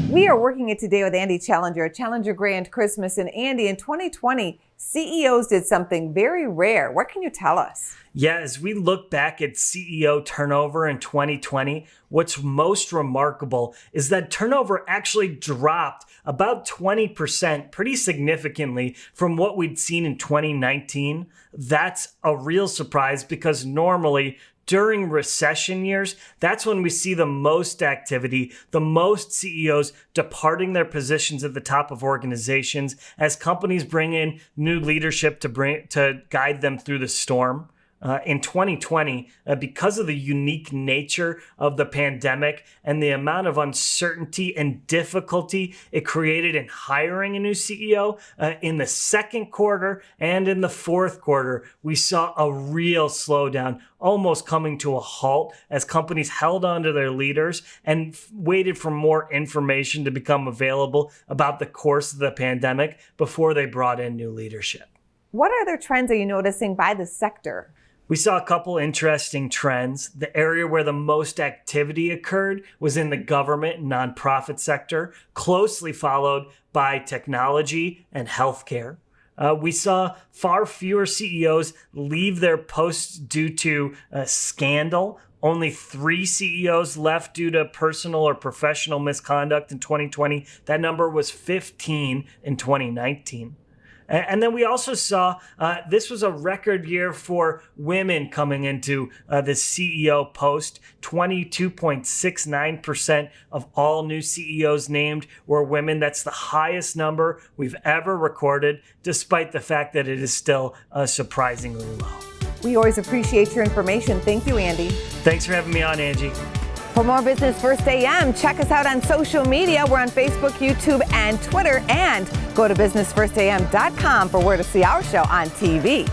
We are working it today with Andy Challenger at Challenger Grand Christmas. And Andy, in 2020, CEOs did something very rare. What can you tell us? Yeah, as we look back at CEO turnover in 2020, what's most remarkable is that turnover actually dropped about 20%, pretty significantly from what we'd seen in 2019. That's a real surprise because normally during recession years, that's when we see the most activity, the most CEOs departing their positions at the top of organizations as companies bring in new leadership to guide them through the storm. In 2020, because of the unique nature of the pandemic and the amount of uncertainty and difficulty it created in hiring a new CEO, in the second quarter and in the fourth quarter, we saw a real slowdown, almost coming to a halt as companies held on to their leaders and waited for more information to become available about the course of the pandemic before they brought in new leadership. What other trends are you noticing by the sector? We saw a couple interesting trends. The area where the most activity occurred was in the government and nonprofit sector, closely followed by technology and healthcare. We saw far fewer CEOs leave their posts due to scandal. Only 3 CEOs left due to personal or professional misconduct in 2020. That number was 15 in 2019. And then we also saw this was a record year for women coming into the CEO post. 22.69% of all new CEOs named were women. That's the highest number we've ever recorded, despite the fact that it is still surprisingly low. We always appreciate your information. Thank you, Andy. Thanks for having me on, Angie. For more Business First AM, check us out on social media. We're on Facebook, YouTube, and Twitter. And go to businessfirstam.com for where to see our show on TV.